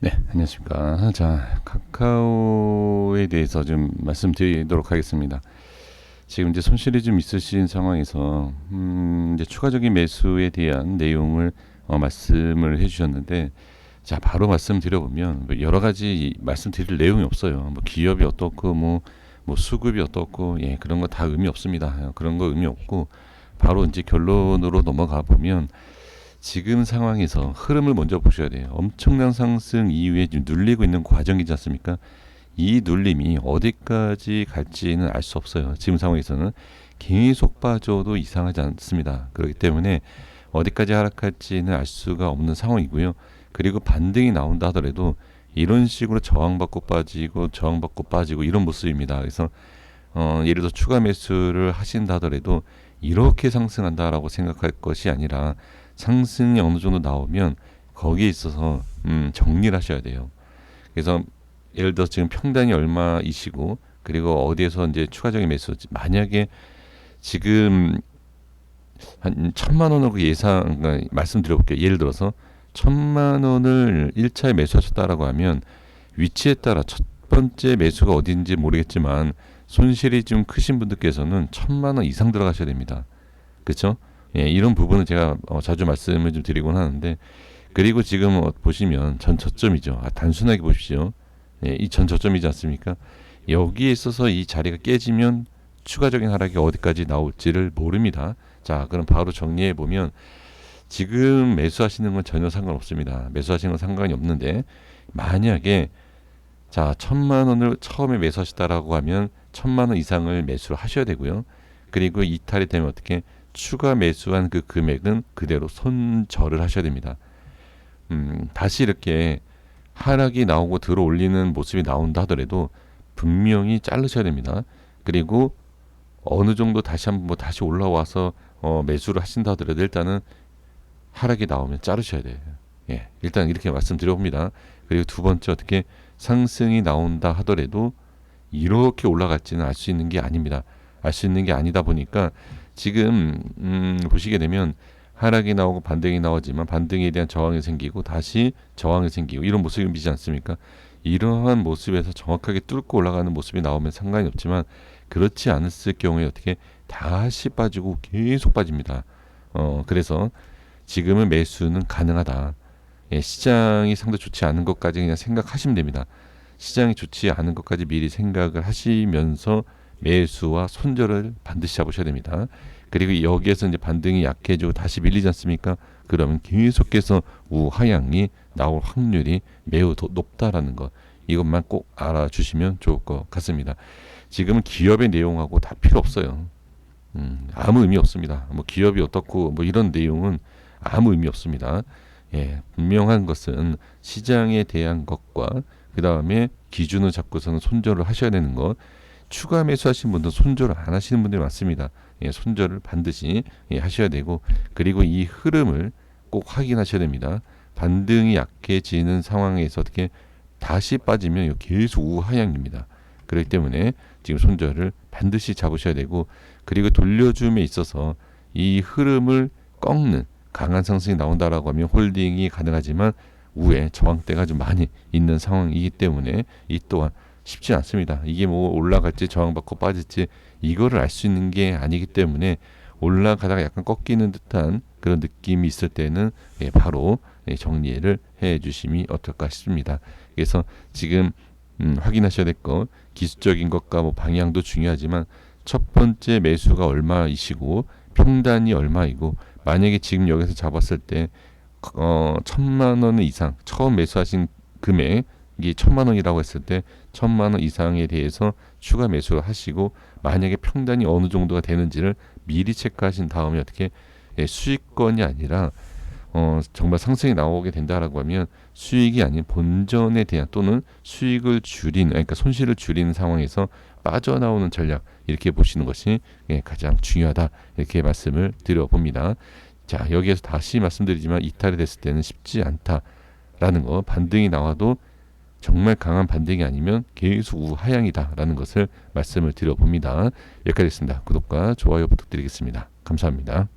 네, 안녕하십니까. 자, 카카오에 대해서 좀 말씀드리도록 하겠습니다. 지금 이제 손실이 좀 있으신 상황에서 이제 추가적인 매수에 대한 내용을 말씀을 해주셨는데, 자, 바로 말씀드려보면 뭐 여러 가지 말씀드릴 내용이 없어요. 뭐 기업이 어떻고 뭐 수급이 어떻고, 예, 그런 거 다 의미 없습니다. 그런 거 의미 없고 바로 이제 결론으로 넘어가 보면, 지금 상황에서 흐름을 먼저 보셔야 돼요. 엄청난 상승 이후에 지금 눌리고 있는 과정이지 않습니까? 이 눌림이 어디까지 갈지는 알 수 없어요. 지금 상황에서는 계속 빠져도 이상하지 않습니다. 그렇기 때문에 어디까지 하락할지는 알 수가 없는 상황이고요. 그리고 반등이 나온다 하더라도 이런 식으로 저항받고 빠지고 저항받고 빠지고 이런 모습입니다. 그래서 예를 들어 추가 매수를 하신다 하더라도 이렇게 상승한다라고 생각할 것이 아니라, 상승이 어느 정도 나오면 거기에 있어서 정리를 하셔야 돼요. 그래서 예를 들어 지금 평단이 얼마이시고, 그리고 어디에서 이제 추가적인 매수, 만약에 지금 한 1,000만 원으로 예상, 그러니까 말씀드려볼게요. 예를 들어서 1,000만 원을 1차에 매수하셨다라고 하면, 위치에 따라 첫 번째 매수가 어딘지 모르겠지만 손실이 좀 크신 분들께서는 1,000만 원 이상 들어가셔야 됩니다. 그렇죠? 예, 이런 부분은 제가 자주 말씀을 좀 드리곤 하는데, 그리고 지금 보시면 전저점이죠. 단순하게 보십시오. 예, 이 전저점이지 않습니까? 여기에 있어서 이 자리가 깨지면 추가적인 하락이 어디까지 나올지를 모릅니다. 자, 그럼 바로 정리해 보면, 지금 매수하시는 건 전혀 상관없습니다. 매수하시는 건 상관이 없는데, 만약에 자 1,000만 원을 처음에 매수하시다라고 하면 1,000만 원 이상을 매수를 하셔야 되고요. 그리고 이탈이 되면 어떻게, 추가 매수한 그 금액은 그대로 손절을 하셔야 됩니다. 다시 이렇게 하락이 나오고 들어 올리는 모습이 나온다 하더라도 분명히 자르셔야 됩니다. 그리고 어느 정도 다시 한번 뭐 다시 올라와서 매수를 하신다 하더라도 일단은 하락이 나오면 자르셔야 돼요. 예, 일단 이렇게 말씀드려봅니다. 그리고 두 번째, 어떻게 상승이 나온다 하더라도 이렇게 올라갈지는 알 수 있는 게 아닙니다. 알 수 있는 게 아니다 보니까 지금 보시게 되면 하락이 나오고 반등이 나오지만 반등에 대한 저항이 생기고 다시 저항이 생기고 이런 모습이 비지 않습니까? 이러한 모습에서 정확하게 뚫고 올라가는 모습이 나오면 상관이 없지만, 그렇지 않았을 경우에 어떻게 다시 빠지고 계속 빠집니다. 그래서 지금은 매수는 가능하다. 예, 시장이 상당히 좋지 않은 것까지 그냥 생각하시면 됩니다. 시장이 좋지 않은 것까지 미리 생각을 하시면서 매수와 손절을 반드시 잡으셔야 됩니다. 그리고 여기에서 이제 반등이 약해지고 다시 밀리지 않습니까? 그러면 계속해서 우하향이 나올 확률이 매우 높다라는 것, 이것만 꼭 알아주시면 좋을 것 같습니다. 지금은 기업의 내용하고 다 필요 없어요. 아무 의미 없습니다. 뭐 기업이 어떻고 뭐 이런 내용은 아무 의미 없습니다. 예, 분명한 것은 시장에 대한 것과 그 다음에 기준을 잡고서는 손절을 하셔야 되는 것. 추가 매수하신 분들 손절을 안 하시는 분들이 많습니다. 예, 손절을 반드시 하셔야 되고, 그리고 이 흐름을 꼭 확인하셔야 됩니다. 반등이 약해지는 상황에서 어떻게 다시 빠지면 계속 우하향입니다. 그렇기 때문에 지금 손절을 반드시 잡으셔야 되고, 그리고 돌려줌에 있어서 이 흐름을 꺾는 강한 상승이 나온다라고 하면 홀딩이 가능하지만 우에 저항대가 좀 많이 있는 상황이기 때문에 이 또한 쉽지 않습니다. 이게 뭐 올라갈지 저항받고 빠질지 이거를 알 수 있는 게 아니기 때문에, 올라가다가 약간 꺾이는 듯한 그런 느낌이 있을 때는 바로 정리를 해 주심이 어떨까 싶습니다. 그래서 지금 확인하셔야 될 것, 기술적인 것과 뭐 방향도 중요하지만 첫 번째 매수가 얼마이시고 평단이 얼마이고, 만약에 지금 여기서 잡았을 때 1,000만 원 이상 처음 매수하신 금액이 1,000만 원이라고 했을 때 1,000만 원 이상에 대해서 추가 매수를 하시고, 만약에 평단이 어느 정도가 되는지를 미리 체크하신 다음에 어떻게 수익권이 아니라 정말 상승이 나오게 된다라고 하면 수익이 아닌 본전에 대한 또는 수익을 줄이는, 그러니까 손실을 줄이는 상황에서 빠져나오는 전략, 이렇게 보시는 것이 가장 중요하다, 이렇게 말씀을 드려봅니다. 자, 여기에서 다시 말씀드리지만 이탈이 됐을 때는 쉽지 않다라는 거, 반등이 나와도 정말 강한 반등이 아니면 계속 우하향이다라는 것을 말씀을 드려봅니다. 여기까지 했습니다. 구독과 좋아요 부탁드리겠습니다. 감사합니다.